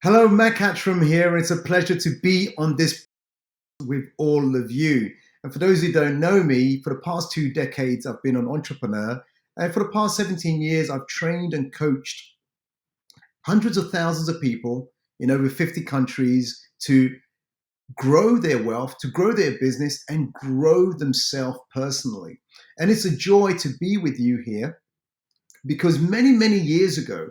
Hello, Mac Attram here. It's a pleasure to be on this with all of you. And for those who don't know me, for the past 2 decades, I've been an entrepreneur. And for the past 17 years, I've trained and coached hundreds of thousands of people in over 50 countries to grow their wealth, to grow their business, and grow themselves personally. And it's a joy to be with you here because many, many years ago,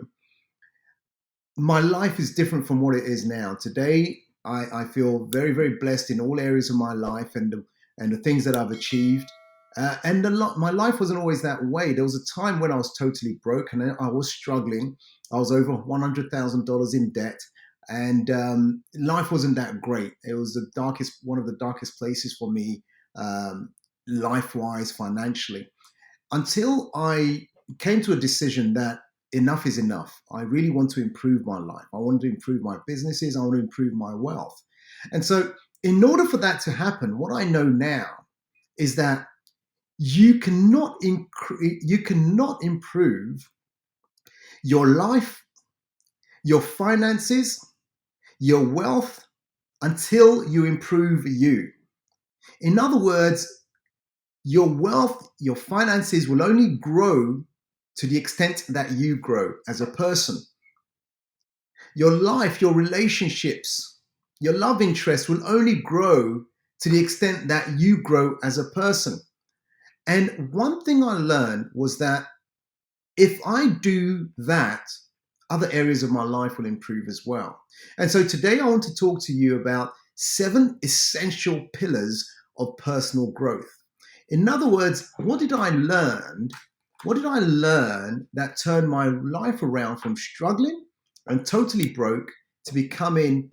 my life is different from what it is now. Today, I feel very, very blessed in all areas of my life and the things that I've achieved. My life wasn't always that way. There was a time when I was totally broke and I was struggling. I was over $100,000 in debt, and life wasn't that great. It was one of the darkest places for me, life-wise, financially, until I came to a decision that enough is enough. I really want to improve my life. I want to improve my businesses. I want to improve my wealth. And so, in order for that to happen, what I know now is that you cannot improve your life, your finances, your wealth until you improve you. In other words, your wealth, your finances will only grow to the extent that you grow as a person. Your life, your relationships, your love interest will only grow to the extent that you grow as a person. And one thing I learned was that if I do that, other areas of my life will improve as well. And so today I want to talk to you about 7 essential pillars of personal growth. In other words, what did I learn? What did I learn that turned my life around from struggling and totally broke to becoming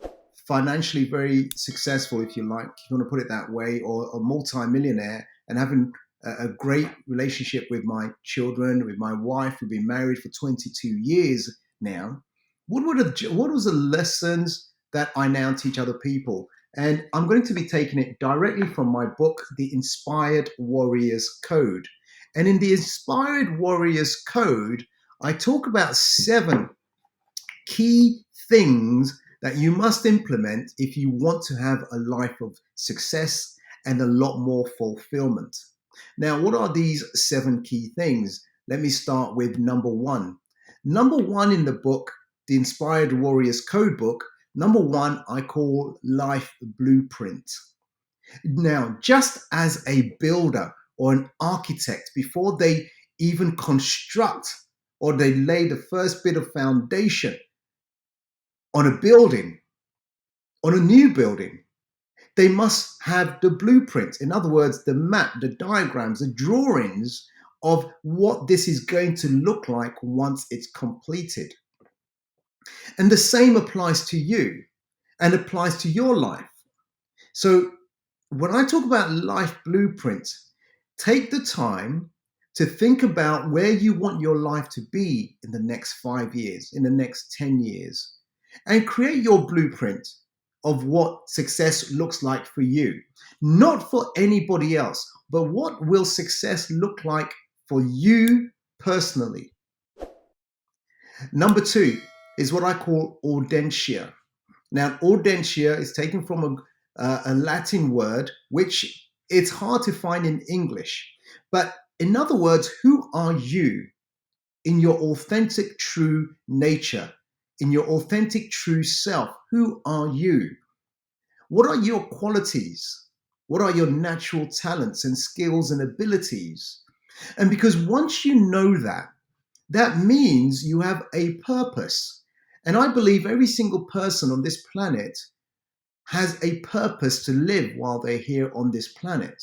financially very successful, if you like, if you want to put it that way, or a multi-millionaire, and having a great relationship with my children, with my wife. We've been married for 22 years now. What was the lessons that I now teach other people? And I'm going to be taking it directly from my book, The Inspired Warrior's Code. And in The Inspired Warrior's Code, I talk about 7 key things that you must implement if you want to have a life of success and a lot more fulfillment. Now, what are these 7 key things? Let me start with number 1. Number 1 in the book, The Inspired Warriors Code book, number 1 I call life blueprint. Now, just as a builder or an architect, before they even construct or they lay the first bit of foundation on a building, on a new building, they must have the blueprint. In other words, the map, the diagrams, the drawings of what this is going to look like once it's completed. And the same applies to you and applies to your life. So when I talk about life blueprint, take the time to think about where you want your life to be in the next 5 years, in the next 10 years, and create your blueprint of what success looks like for you. Not for anybody else, but what will success look like for you personally? Number 2 is what I call audentia. Now, audentia is taken from a Latin word, which it's hard to find in English. But in other words, who are you in your authentic, true nature, in your authentic, true self? Who are you? What are your qualities? What are your natural talents and skills and abilities? And because once you know that, that means you have a purpose. And I believe every single person on this planet has a purpose to live while they're here on this planet.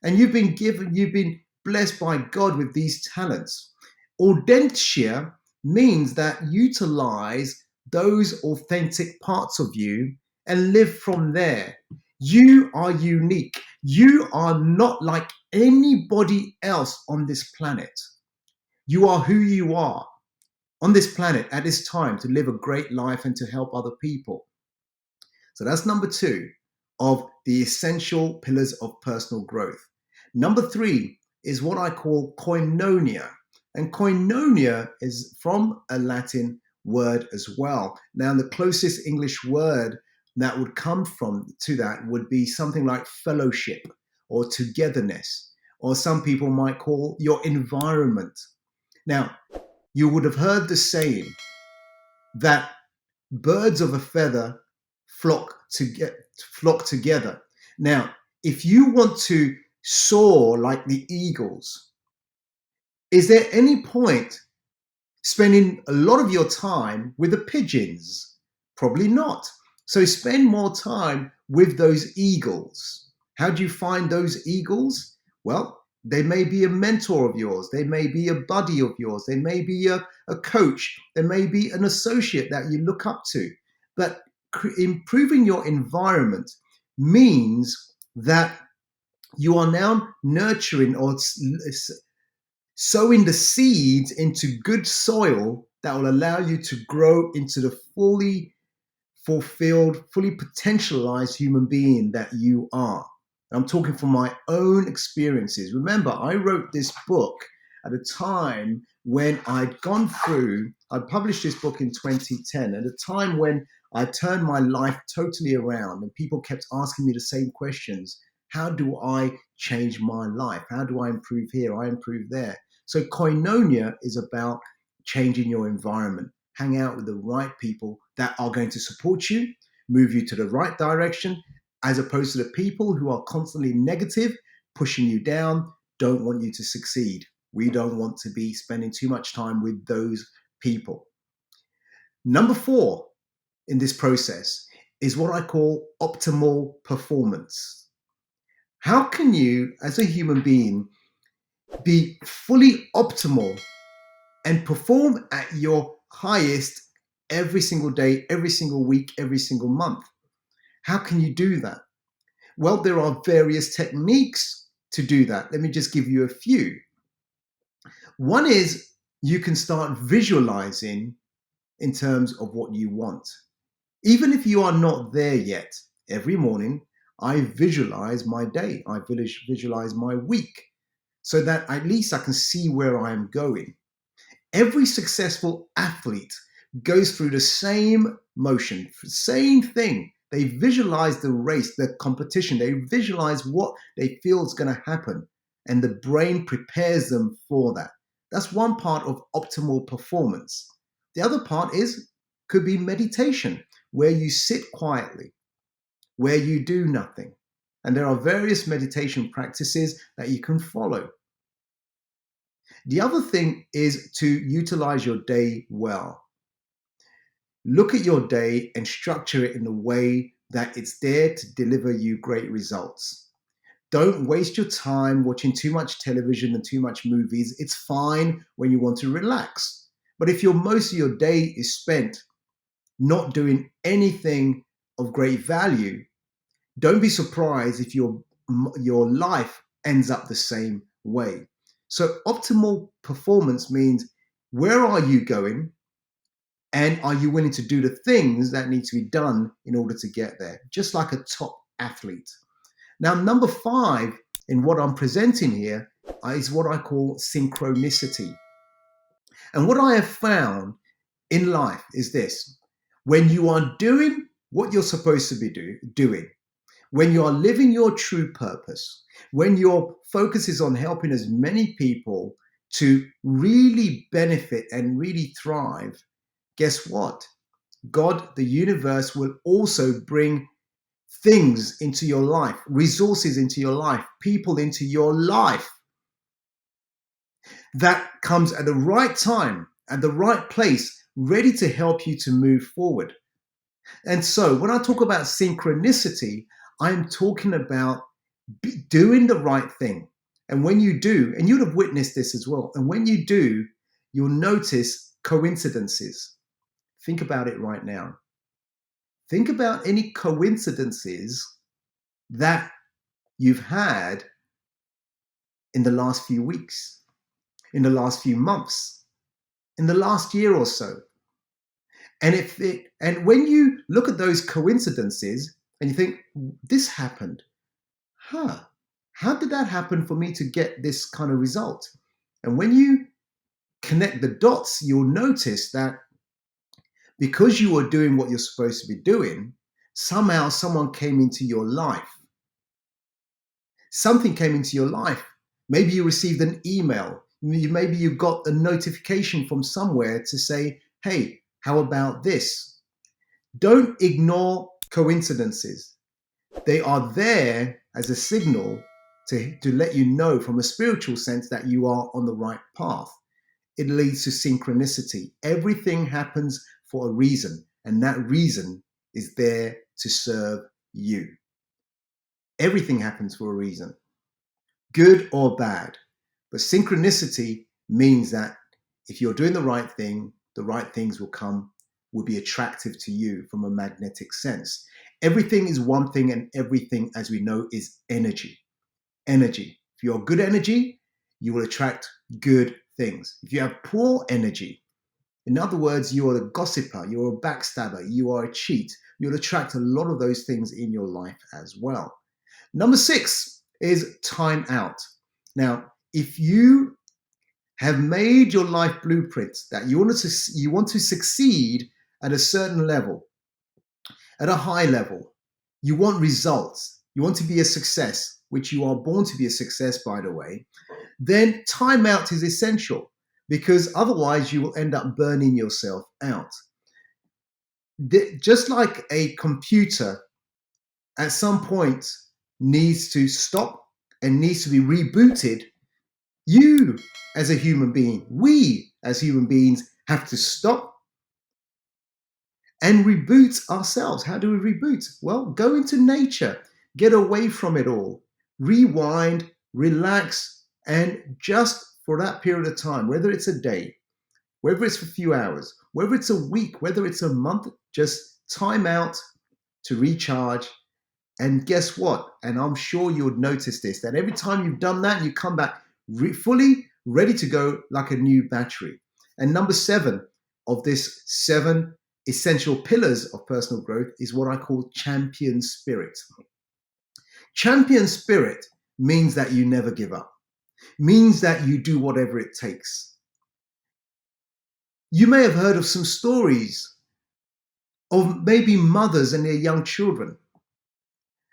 And you've been blessed by God with these talents. Audentia means that utilize those authentic parts of you and live from there. You are unique. You are not like anybody else on this planet. You are who you are on this planet at this time to live a great life and to help other people. So that's number 2 of the essential pillars of personal growth. Number 3 is what I call koinonia. And koinonia is from a Latin word as well. Now, the closest English word that would come from to that would be something like fellowship or togetherness, or some people might call your environment. Now, you would have heard the saying that birds of a feather flock together. Now, if you want to soar like the eagles, is there any point spending a lot of your time with the pigeons? Probably not. So spend more time with those eagles. How do you find those eagles? Well, they may be a mentor of yours. They may be a buddy of yours. They may be a coach. They may be an associate that you look up to. But improving your environment means that you are now nurturing or sowing the seeds into good soil that will allow you to grow into the fully fulfilled, fully potentialized human being that you are. I'm talking from my own experiences. Remember, I wrote this book at a time when I published this book in 2010, at a time when I turned my life totally around and people kept asking me the same questions. How do I change my life? How do I improve here? I improve there. So koinonia is about changing your environment. Hang out with the right people that are going to support you, move you to the right direction, as opposed to the people who are constantly negative, pushing you down, don't want you to succeed. We don't want to be spending too much time with those people. Number 4 in this process is what I call optimal performance. How can you, as a human being, be fully optimal and perform at your highest every single day, every single week, every single month? How can you do that? Well, there are various techniques to do that. Let me just give you a few. One is you can start visualizing in terms of what you want. Even if you are not there yet, every morning I visualize my day, I visualize my week, so that at least I can see where I'm going. Every successful athlete goes through the same motion, same thing. They visualize the race, the competition. They visualize what they feel is going to happen, and the brain prepares them for that. That's one part of optimal performance. The other part could be meditation, where you sit quietly, where you do nothing. And there are various meditation practices that you can follow. The other thing is to utilize your day well. Look at your day and structure it in a way that it's there to deliver you great results. Don't waste your time watching too much television and too much movies. It's fine when you want to relax. But if most of your day is spent not doing anything of great value, don't be surprised if your life ends up the same way. So optimal performance means, where are you going? And are you willing to do the things that need to be done in order to get there? Just like a top athlete. Now, number 5 in what I'm presenting here is what I call synchronicity. And what I have found in life is this: when you are doing what you're supposed to be doing, when you are living your true purpose, when your focus is on helping as many people to really benefit and really thrive, guess what? God, the universe, will also bring things into your life, resources into your life, people into your life that comes at the right time, at the right place, ready to help you to move forward. And so when I talk about synchronicity, I'm talking about doing the right thing. And when you do, and you'd have witnessed this as well, and when you do, you'll notice coincidences. Think about it right now. Think about any coincidences that you've had in the last few weeks, in the last few months, in the last year or so. And when you look at those coincidences and you think, this happened, how did that happen for me to get this kind of result? And when you connect the dots, you'll notice that because you were doing what you're supposed to be doing, somehow someone came into your life. Something came into your life. Maybe you received an email. Maybe you got a notification from somewhere to say, hey, how about this? Don't ignore coincidences. They are there as a signal to let you know from a spiritual sense that you are on the right path. It leads to synchronicity. Everything happens for a reason, and that reason is there to serve you. Everything happens for a reason, good or bad. But synchronicity means that if you're doing the right thing, the right things will be attractive to you from a magnetic sense. Everything is one thing, and everything, as we know, is energy. Energy. If you're good energy, you will attract good things. If you have poor energy, in other words, you are a gossiper, you're a backstabber, you are a cheat, you'll attract a lot of those things in your life as well. Number 6 is time out. Now, if you have made your life blueprints that you want to succeed at a certain level, at a high level, you want results, you want to be a success, which you are born to be a success, by the way, then timeout is essential, because otherwise you will end up burning yourself out. Just like a computer at some point needs to stop and needs to be rebooted, you as a human being, we as human beings have to stop and reboot ourselves. How do we reboot? Well, go into nature, get away from it all, rewind, relax, and just for that period of time, whether it's a day, whether it's for a few hours, whether it's a week, whether it's a month, just time out to recharge. And guess what? And I'm sure you'll notice this, that every time you've done that, you come back fully ready to go like a new battery. And number 7 of this 7 essential pillars of personal growth is what I call champion spirit. Champion spirit means that you never give up, means that you do whatever it takes. You may have heard of some stories of maybe mothers and their young children.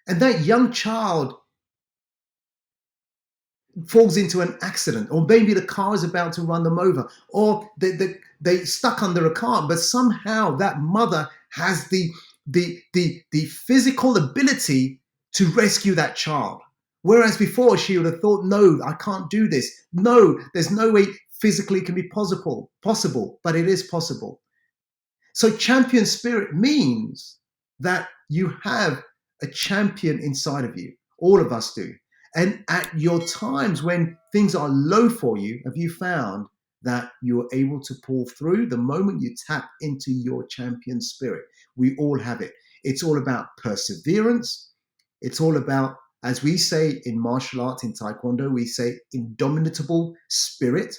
And that young child falls into an accident, or maybe the car is about to run them over, or they stuck under a car, but somehow that mother has the physical ability to rescue that child. Whereas before she would have thought, no, I can't do this. No, there's no way physically it can be possible, but it is possible. So champion spirit means that you have a champion inside of you. All of us do. And at your times when things are low for you, have you found that you're able to pull through the moment you tap into your champion spirit? We all have it. It's all about perseverance. It's all about, as we say in martial arts, in Taekwondo, we say indomitable spirit.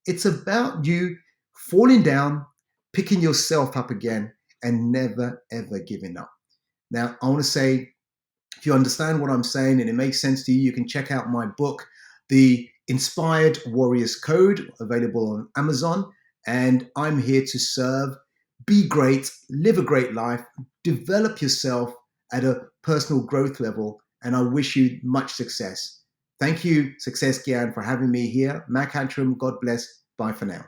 It's about you falling down, picking yourself up again, and never, ever giving up. Now, I want to say, if you understand what I'm saying and it makes sense to you, you can check out my book, The Inspired Warriors Code, available on Amazon. And I'm here to serve, be great, live a great life, develop yourself at a personal growth level. And I wish you much success. Thank you, Success Gyan, for having me here. Mac Attram, God bless. Bye for now.